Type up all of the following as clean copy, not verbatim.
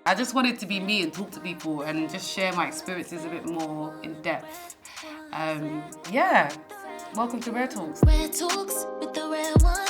I just wanted to be me and talk to people and just share my experiences a bit more in depth. Yeah, welcome to Rare Talks. Rare Talks with the Rare One.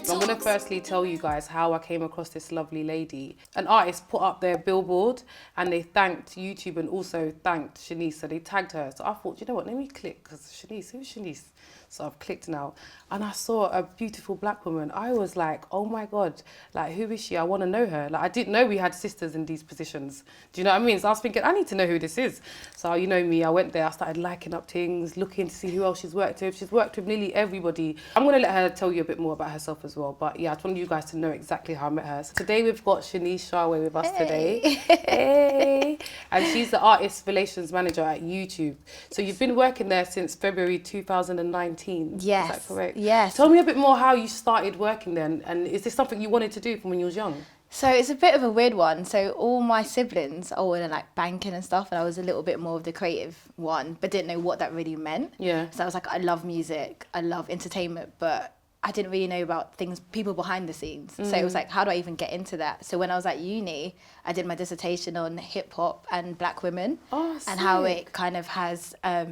I'm going to firstly tell you guys how I came across this lovely lady. An artist put up their billboard and they thanked YouTube and also thanked Sheniece, so they tagged her. So I thought, you know what, let me click, because Sheniece, who's Sheniece? So I've clicked now and I saw a beautiful black woman. I was like, oh my God, like, who is she? I want to know her. Like, I didn't know we had sisters in these positions. Do you know what I mean? So I was thinking, I need to know who this is. So, you know me, I went there, I started liking up things, looking to see who else she's worked with. She's worked with nearly everybody. I'm going to let her tell you a bit more about herself as well. But yeah, I just wanted you guys to know exactly how I met her. So today we've got Sheniece Charway with us today. Hey. And she's the Artist Relations Manager at YouTube. So you've been working there since February 2019. Yes. Is that correct? Yes. Tell me a bit more how you started working then, and is this something you wanted to do from when you was young? So it's a bit of a weird one. So all my siblings are all in like banking and stuff, and I was a little bit more of the creative one, but didn't know what that really meant. Yeah. So I was like, I love music, I love entertainment, but I didn't really know about people behind the scenes. So it was like, how do I even get into that? So when I was at uni, I did my dissertation on hip hop and black women, and how it kind of has a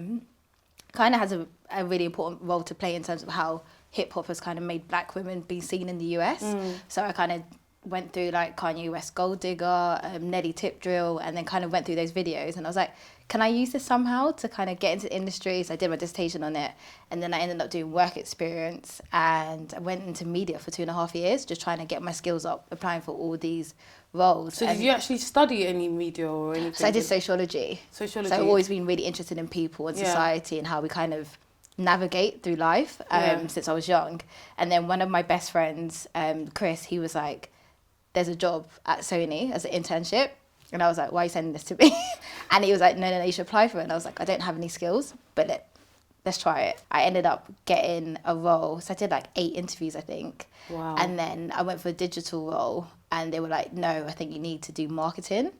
really important role to play in terms of how hip hop has kind of made black women be seen in the US. So I kind of went through like Kanye West Gold Digger, Nelly Tip Drill, and then kind of went through those videos, and I was like, can I use this somehow to kind of get into the industry? So I did my dissertation on it, and then I ended up doing work experience, and I went into media for 2.5 years, just trying to get my skills up, applying for all these roles. So did you actually study any media or anything? So I did sociology. So I've always been really interested in people and society and how we kind of navigate through life since I was young. And then one of my best friends, Chris, he was like, there's a job at Sony as an internship. And I was like, why are you sending this to me? And he was like, no, you should apply for it. And I was like, I don't have any skills, but let's try it. I ended up getting a role. So I did like 8 interviews, I think. Wow. And then I went for a digital role, and they were like, no, I think you need to do marketing.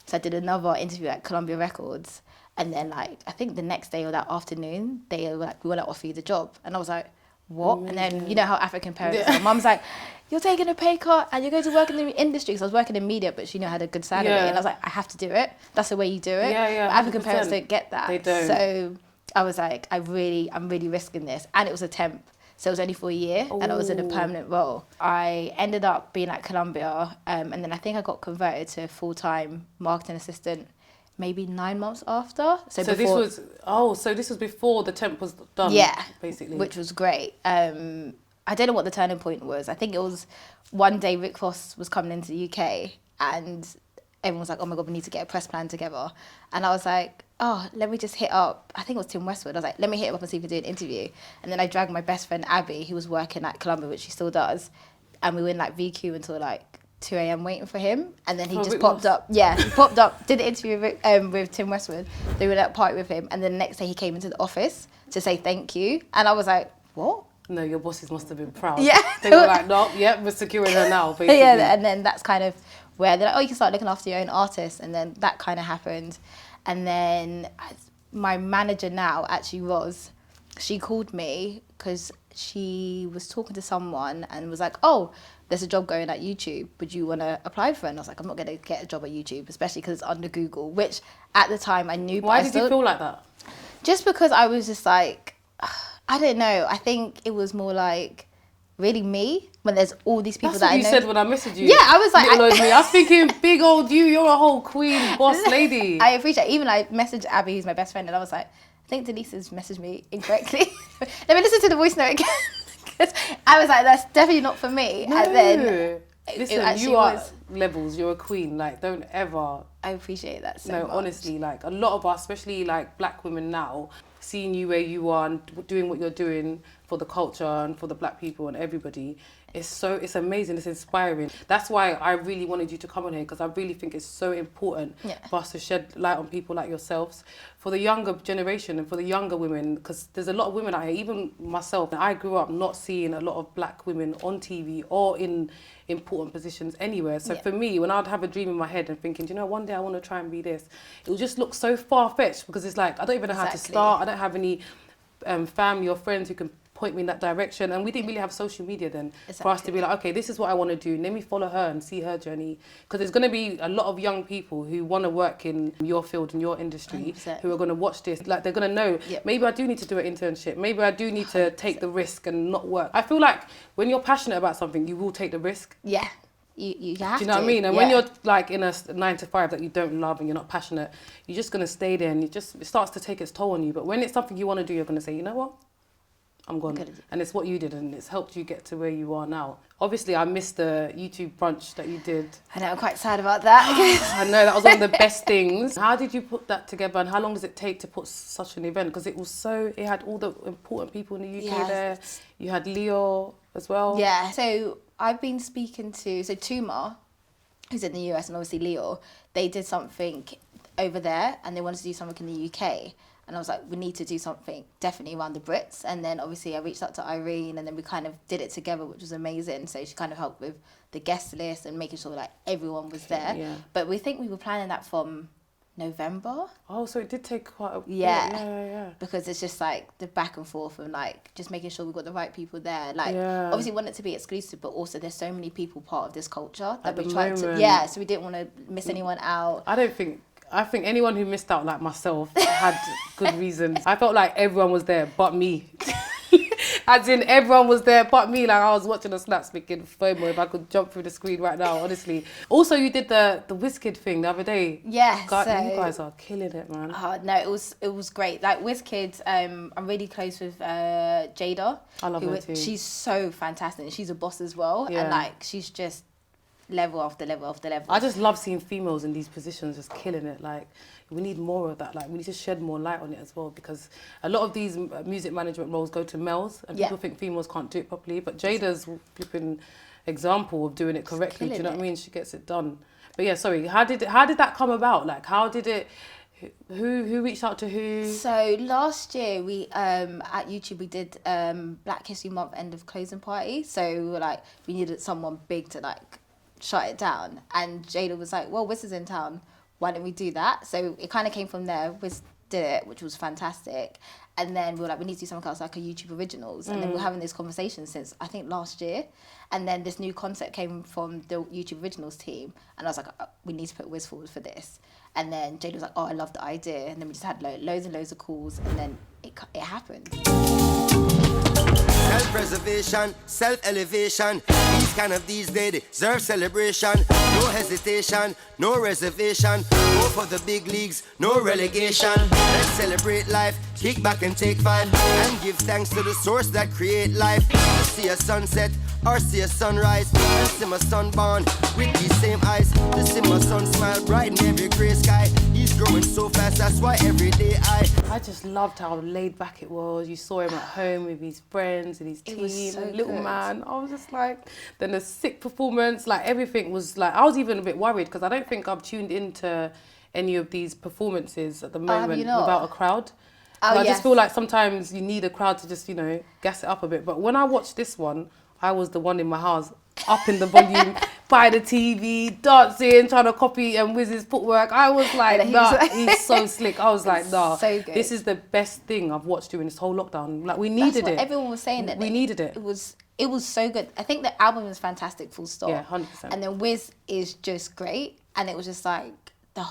So I did another interview at Columbia Records. And then like, I think the next day or that afternoon, they were like, we want to offer you the job. And I was like, what? And then you know how African parents are. Mum's like, you're taking a pay cut and you're going to work in the industry. So I was working in media, but she had a good salary. And I was like, I have to do it. That's the way you do it. Yeah, but African parents don't get that. They don't. So I was like, I'm really risking this. And it was a temp. So it was only for a year, and I was in a permanent role. I ended up being at Columbia, and then I think I got converted to full-time marketing assistant maybe 9 months after. So this was before the temp was done. Yeah, basically, which was great. I don't know what the turning point was. I think it was one day Rick Ross was coming into the UK, and everyone was like, oh my God, we need to get a press plan together. And I was like, oh, let me just hit up, I think it was Tim Westwood. I was like, let me hit him up and see if we can do an interview. And then I dragged my best friend Abby, who was working at Columbia, which she still does. And we were in like VQ until like 2 a.m. waiting for him. And then he just popped up. Yeah, he popped up, did the interview with Tim Westwood. They were at a party with him. And then the next day he came into the office to say thank you. And I was like, what? No, your bosses must have been proud. Yeah. They were like, no, we're securing her now, basically. Yeah, and then that's kind of where they're like, oh, you can start looking after your own artists. And then that kind of happened. And then my manager now, actually Roz, she called me because she was talking to someone and was like, oh, there's a job going at YouTube. Would you want to apply for it? And I was like, I'm not going to get a job at YouTube, especially because it's under Google, which at the time I knew. Why did you feel like that? Just because I was just like, I don't know. I think it was more like, really me, when there's all these people that I know. That's what you said when I messaged you. Yeah, I was like... I was thinking, big old you're a whole queen, boss lady. I appreciate it. Even I messaged Abby, who's my best friend, and I was like, I think Denise has messaged me incorrectly. Let me listen to the voice note again. Because I was like, that's definitely not for me. No. And then... Listen, you are levels, you're a queen. Like, don't ever... I appreciate that so much. No, honestly, like, a lot of us, especially, like, black women now, seeing you where you are and doing what you're doing for the culture and for the black people and everybody, it's amazing, it's inspiring. That's why I really wanted you to come on here, because I really think it's so important for us to shed light on people like yourselves, for the younger generation and for the younger women, because there's a lot of women out here, even myself. I grew up not seeing a lot of black women on TV or in important positions anywhere. So for me, when I'd have a dream in my head and thinking, you know, one day I want to try and be this, it would just look so far-fetched, because it's like, I don't even know how to start. I don't have any family or friends who can point me in that direction. And we didn't really have social media then for us to be like, okay, this is what I want to do. Let me follow her and see her journey. Because there's going to be a lot of young people who want to work in your field, in your industry, 100%. who are going to watch this. Like, they're going to know, maybe I do need to do an internship. Maybe I do need to take the risk and not work. I feel like when you're passionate about something, you will take the risk. Yeah. You have to. Do you know what I mean? And when you're like in a 9 to 5 that you don't love and you're not passionate, you're just going to stay there, and it starts to take its toll on you. But when it's something you want to do, you're going to say, you know what? I'm gone. And it's what you did, and it's helped you get to where you are now. Obviously, I missed the YouTube brunch that you did. I know, I'm quite sad about that. I know, that was one of the best things. How did you put that together, and how long does it take to put such an event? Because it had all the important people in the UK there. You had Leo as well. Yeah, so I've been speaking to Tuma, who's in the US, and obviously Leo. They did something over there, and they wanted to do something in the UK. And I was like, we need to do something definitely around the Brits. And then obviously I reached out to Irene, and then we kind of did it together, which was amazing. So she kind of helped with the guest list and making sure like everyone was there. Yeah. But we think we were planning that from November. Oh, so it did take quite a bit. Yeah. Because it's just like the back and forth and like just making sure we've got the right people there. Like obviously we want it to be exclusive, but also there's so many people part of this culture that we tried to so we didn't want to miss anyone out. I think anyone who missed out, like myself, had good reasons. I felt like everyone was there but me. As in, everyone was there but me. Like, I was watching the snaps making FOMO if I could jump through the screen right now, honestly. Also, you did the WizKid thing the other day. Yeah, you guys are killing it, man. No, it was great. Like, WizKid, I'm really close with Jada. I love her too. She's so fantastic. She's a boss as well. Yeah. And, like, she's just level after level after level. I just love seeing females in these positions just killing it. Like, we need more of that. Like, we need to shed more light on it as well, because a lot of these music management roles go to males, and people think females can't do it properly. But Jada's flipping example of doing it correctly. Do you know what I mean? She gets it done. But yeah, sorry. How did that come about? Like, how did it? Who reached out to who? So last year we at YouTube we did Black History Month end of closing party. So we were like, we needed someone big to like shut it down, and Jada was like, well, Wiz is in town, why don't we do that? So it kind of came from there. Wiz did it, which was fantastic, and then we were like, we need to do something else like a YouTube Originals, and then we're having this conversation since I think last year, and then this new concept came from the YouTube Originals team, and I was like, we need to put Wiz forward for this, and then Jada was like, oh, I love the idea, and then we just had loads and loads of calls, and then it happened. Self-preservation, self-elevation. These days deserve celebration. No hesitation, no reservation. Go for the big leagues, no relegation. Let's celebrate life, kick back and take 5, and give thanks to the source that create life. To see a sunset or see a sunrise, and see my son born with these same eyes. To see my son smile bright in every grey sky. He's growing so fast, that's why every day I just loved how laid back it was. You saw him at home with his friends and his team, so and little good. man. I was just like, then the sick performance, like everything was like, I was even a bit worried because I don't think I've tuned into any of these performances at the moment without a crowd. I just feel like sometimes you need a crowd to just, gas it up a bit. But when I watched this one, I was the one in my house, up in the volume, by the TV, dancing, trying to copy Wiz's footwork. I was like, nah, he's so slick. I was like, nah, so good. This is the best thing I've watched during this whole lockdown. Like, we needed it. Everyone was saying that. We needed it. It was so good. I think the album is fantastic, full stop. Yeah, 100%. And then Wiz is just great. And it was just like it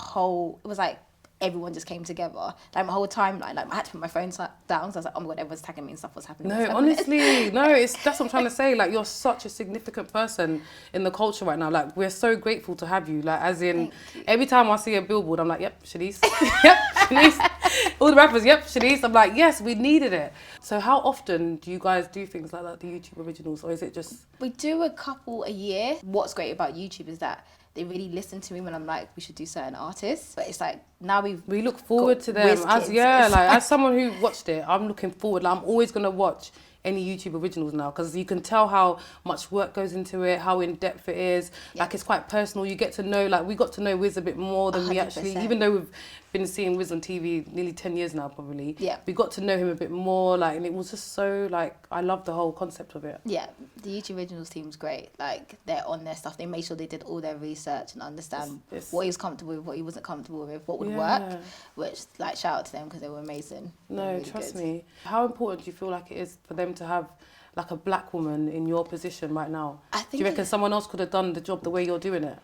was like everyone just came together. Like my whole timeline, like I had to put my phone down. So I was like, oh my God, everyone's tagging me and stuff was happening. No, honestly, that's what I'm trying to say. Like, you're such a significant person in the culture right now. Like, we're so grateful to have you. Like, as in, every time I see a billboard, I'm like, yep, Sheniece. Yep, Sheniece. All the rappers, yep, Sheniece. I'm like, yes, we needed it. So how often do you guys do things like that, the YouTube Originals, or is it just... We do a couple a year. What's great about YouTube is that they really listen to me when I'm like, we should do certain artists. But it's like, now we look forward to them. As someone who watched it, I'm looking forward. Like, I'm always going to watch any YouTube Originals now, because you can tell how much work goes into it, how in depth it is. Like, it's quite personal. You get to know, like, we got to know Wiz a bit more than 100%. We actually, even though we've been seeing Wiz on TV nearly 10 years now, probably. Yeah. We got to know him a bit more, like, and it was just so, like, I love the whole concept of it. Yeah, the YouTube Originals team's great. Like, they're on their stuff. They made sure they did all their research and understand what he was comfortable with, what he wasn't comfortable with, what would work, which like shout out to them because they were amazing. No, really trust good. me. How important do you feel like it is for them to have like a black woman in your position right now? I Do think you reckon someone else could have done the job the way you're doing it?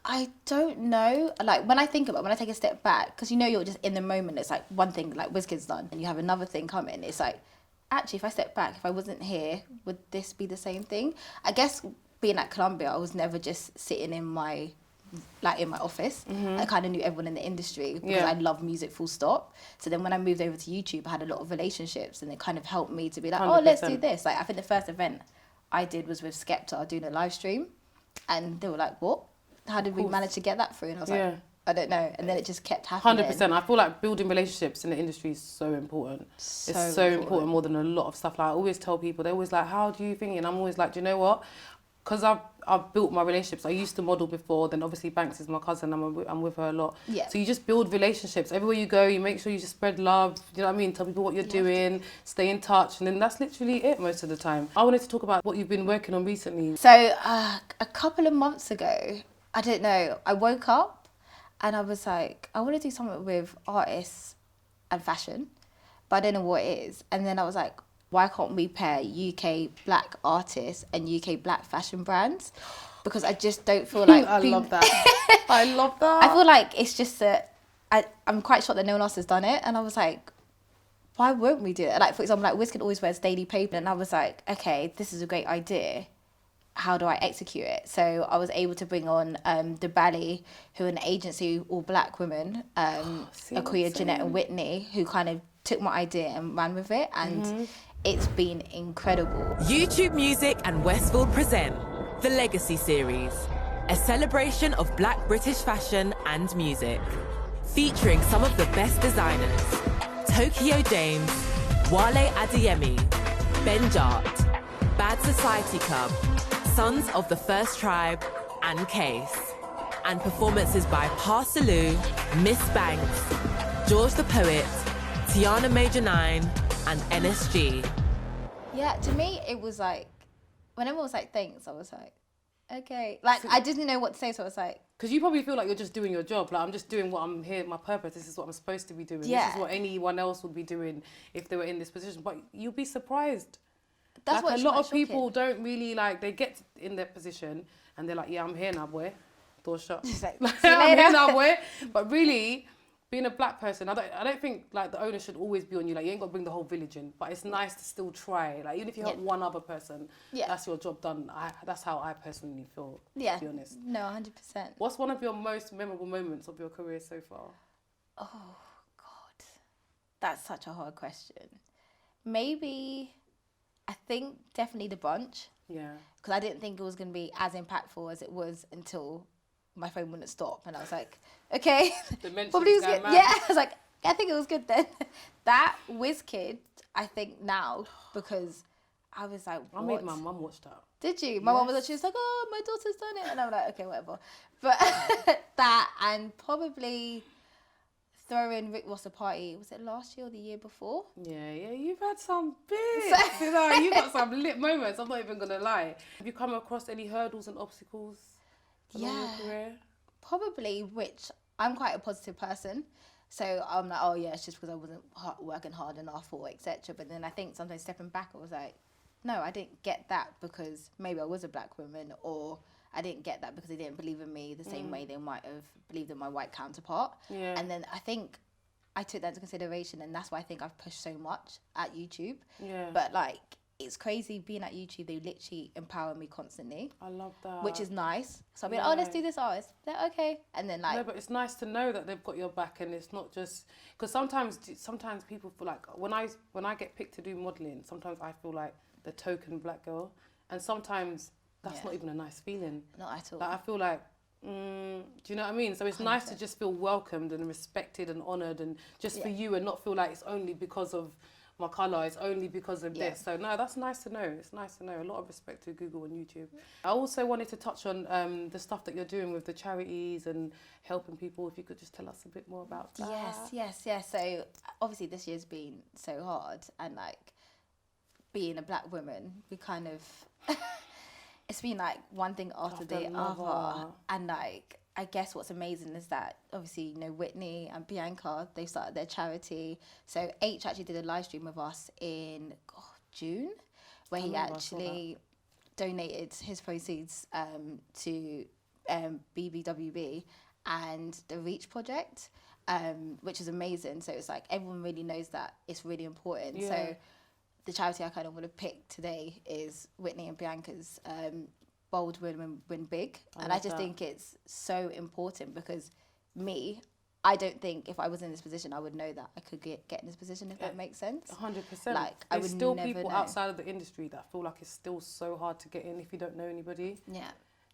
I don't know. Like when I think about, when I take a step back, because you know you're just in the moment. It's like one thing like WizKid's done, and you have another thing coming. It's like, actually, if I step back, if I wasn't here, would this be the same thing? I guess being at Columbia, I was never just sitting in my office. I kind of knew everyone in the industry because I love music full stop. So then when I moved over to YouTube, I had a lot of relationships, and it kind of helped me to be like, 100%. Oh, let's do this. Like I think the first event I did was with Skepta doing a live stream, and they were like, what? How did we manage to get that through? And I was like, I don't know. And then it just kept happening. 100%. I feel like building relationships in the industry is so important. It's so important more than a lot of stuff. Like I always tell people, they're always like, how do you think? And I'm always like, do you know what? Because I've built my relationships. I used to model before. Then obviously Banks is my cousin. I'm with her a lot. Yeah. So you just build relationships. Everywhere you go, you make sure you just spread love. You know what I mean? Tell people what you're doing. Stay in touch. And then that's literally it most of the time. I wanted to talk about what you've been working on recently. So a couple of months ago, I don't know, I woke up and I was like, I want to do something with artists and fashion, but I don't know what it is. And then I was like, why can't we pair UK black artists and UK black fashion brands? Because I just don't feel like... I love that. I love that. I feel like it's just that I'm quite shocked that no one else has done it. And I was like, why won't we do it? Like, for example, like WizKid always wears daily paper. And I was like, okay, this is a great idea. How do I execute it? So I was able to bring on the Ballet, who are an agency, all black women, Akuya, Jeanette and Whitney, who kind of took my idea and ran with it. And it's been incredible. YouTube Music and Westfield present the Legacy Series, a celebration of black British fashion and music, featuring some of the best designers: Tokyo James, Wale Adeyemi, Ben Jart, Bad Society Club, Sons of the First Tribe, and Case. And performances by Parsaloo, Miss Banks, George the Poet, Tiana Major 9, and NSG. Yeah, to me, it was like, when everyone was like, thanks, I was like, okay. Like, I didn't know what to say, so I was like... Because you probably feel like you're just doing your job. Like, I'm just doing what I'm here, my purpose. This is what I'm supposed to be doing. Yeah. This is what anyone else would be doing if they were in this position. But you'll be surprised. That's like what a lot of shocking. people don't really like, they get in their position and they're like, yeah, I'm here now, boy. Door shut. Just like, Like, see you I'm later. here now, boy. But really, being a black person, I don't think like the onus should always be on you. Like, you ain't got to bring the whole village in, but it's nice to still try. Like, even if you help one other person, that's your job done. That's how I personally feel, to be honest. No, 100%. What's one of your most memorable moments of your career so far? Oh, God. That's such a hard question. Maybe, I think definitely the brunch. Yeah. Because I didn't think it was going to be as impactful as it was until my phone wouldn't stop. And I was like, okay. Probably was good. Yeah, I was like, I think it was good then. That WizKid, I think now, because I was like, what? I made my mum watch that. Did you? My mum was like, she was like, oh, my daughter's done it. And I'm like, okay, whatever. But that, and probably throwing Rick Ross a party. Was it last year or the year before? Yeah, you've had some bits. You know, you got some lit moments. I'm not even gonna lie. Have you come across any hurdles and obstacles along your career? Probably. Which I'm quite a positive person, so I'm like, oh yeah, it's just because I wasn't working hard enough or etc. But then I think sometimes stepping back, I was like, no, I didn't get that because maybe I was a black woman, or I didn't get that because they didn't believe in me the same way they might have believed in my white counterpart. Yeah. And then I think I took that into consideration, and that's why I think I've pushed so much at YouTube. Yeah. But like, it's crazy being at YouTube. They literally empower me constantly. I love that. Which is nice. So I'll be like, oh, let's do this artist. They're like, okay. And then like... No, but it's nice to know that they've got your back, and it's not just... Because sometimes people feel like... When I get picked to do modelling, sometimes I feel like the token black girl. And sometimes... That's not even a nice feeling. Not at all. Like, I feel like, do you know what I mean? So it's 100%. Nice to just feel welcomed and respected and honoured, and just for you, and not feel like it's only because of my colour, it's only because of this. So no, that's nice to know. It's nice to know. A lot of respect to Google and YouTube. I also wanted to touch on the stuff that you're doing with the charities and helping people. If you could just tell us a bit more about that. Yes. So obviously this year's been so hard, and like being a black woman, we kind of... It's been like one thing after the other, and like I guess what's amazing is that obviously, you know, Whitney and Bianca, they started their charity. So H actually did a live stream with us in June, where he actually donated his proceeds to BBWB and the Reach project, which is amazing. So it's like everyone really knows that it's really important. Yeah. So the charity I kind of want to pick today is Whitney and Bianca's Bold Women Win Big. And I just think it's so important because I don't think if I was in this position, I would know that I could get in this position, if that makes sense. 100%. Like, There's I would still never people know. outside of the industry that feel like it's still so hard to get in if you don't know anybody. Yeah.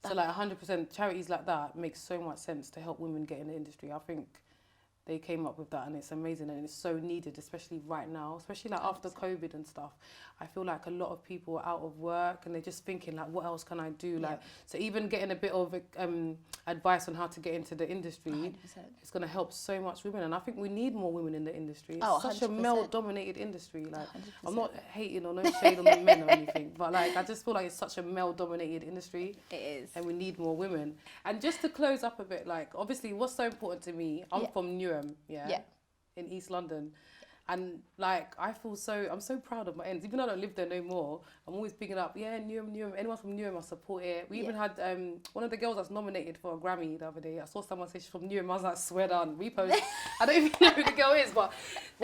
So like 100% charities like that make so much sense to help women get in the industry. I think they came up with that and it's amazing and it's so needed, especially right now, especially like after COVID and stuff. I feel like a lot of people are out of work and they're just thinking like, what else can I do? Like, so even getting a bit of advice on how to get into the industry, 100%. it's going to help so much women. And I think we need more women in the industry. It's Oh, such a 100%. male-dominated industry. Like, 100%. I'm not hating or no shade on the men or anything, but like, I just feel like it's such a male-dominated industry. It is. And we need more women. And just to close up a bit, like, obviously what's so important to me, I'm from Newham, in East London. And like, I'm so proud of my ends. Even though I don't live there no more, I'm always picking up, Newham, anyone from Newham, I support it. We even had one of the girls that's nominated for a Grammy the other day. I saw someone say she's from Newham. I was like, swear down, repost. I don't even know who the girl is, but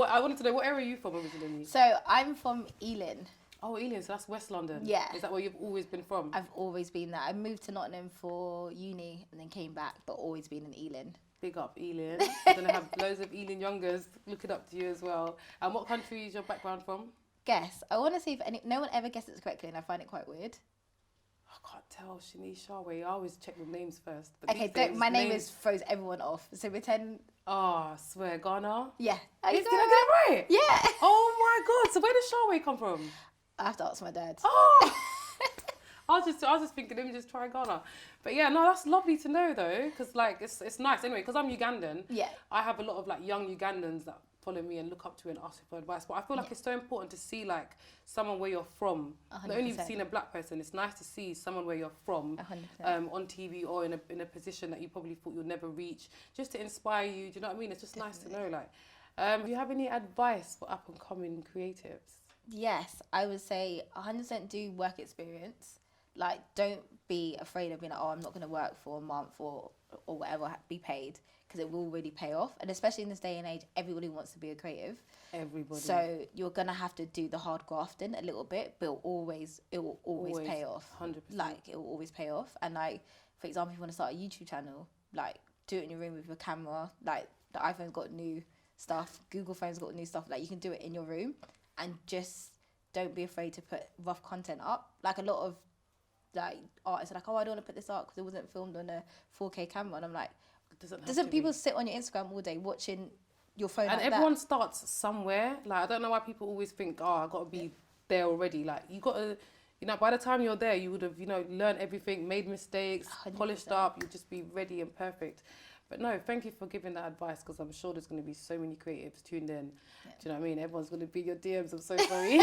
I wanted to know, what area are you from originally? So I'm from Ealing. Oh, Ealing, so that's West London. Yeah. Is that where you've always been from? I've always been there. I moved to Nottingham for uni and then came back, but always been in Ealing. Big up Ealing. You're going to have loads of Ealing youngers looking up to you as well. And what country is your background from? Guess. I want to see if no one ever guesses it correctly and I find it quite weird. I can't tell. Sheniece, Charway. I always check the names first. But Okay, these days, my name names- throws everyone off. So pretend... Oh, I swear. Ghana? Yeah. Did I get it right? Yeah. Oh my God. So where does Charway come from? I have to ask my dad. Oh! I was just thinking, let me just try Ghana. But yeah, no, that's lovely to know though, because like it's nice anyway. Because I'm Ugandan. Yeah. I have a lot of like young Ugandans that follow me and look up to and ask for advice. But I feel like it's so important to see like someone where you're from. 100%. Not only have you seen a black person, it's nice to see someone where you're from 100%. on TV or in a position that you probably thought you'll never reach, just to inspire you. Do you know what I mean? It's just nice to know. Like, do you have any advice for up and coming creatives? Yes, I would say 100% do work experience. Like, don't be afraid of being like, oh, I'm not going to work for a month or whatever, be paid, because it will really pay off. And especially in this day and age, everybody wants to be a creative. Everybody. So you're going to have to do the hard grafting a little bit, but it will always pay off. 100%. Like, it will always pay off. And like, for example, if you want to start a YouTube channel, like, do it in your room with your camera. Like, the iPhone's got new stuff, Google phone's got new stuff. Like, you can do it in your room and just don't be afraid to put rough content up. Like, a lot of like artists are like, oh, I don't want to put this up because it wasn't filmed on a 4K camera. And I'm like, doesn't people sit on your Instagram all day watching your phone and like everyone that? starts somewhere. Like, I don't know why people always think, oh, I got to be there already. Like, you got to, you know, by the time you're there, you would have, you know, learned everything, made mistakes, 100%. polished up, you'd just be ready and perfect. But no, thank you for giving that advice, because I'm sure there's going to be so many creatives tuned in. Yeah. Do you know what I mean? Everyone's going to be your DMs. I'm so sorry.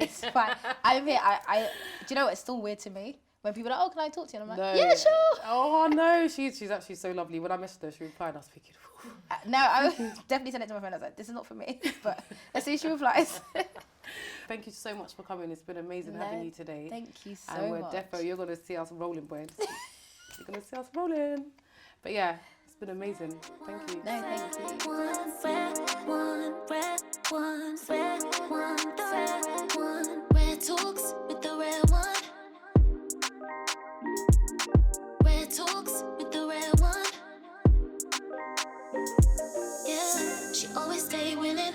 It's fine. I mean, I do you know what? It's still weird to me when people are like, oh, can I talk to you? And I'm like, No. yeah, sure. Oh, no, she's actually so lovely. When I messaged her, she replied, I was thinking, No, I definitely sent it to my friend. I was like, this is not for me. But as soon as she replies. Thank you so much for coming. It's been amazing having you today. Thank you so and we're much. you're going to see us rolling, boys. You're going to see us rolling. But yeah, it's been amazing. Thank you. No, thank you. Red talks with the red one. Red talks with the red one. Yeah, she always stay winning.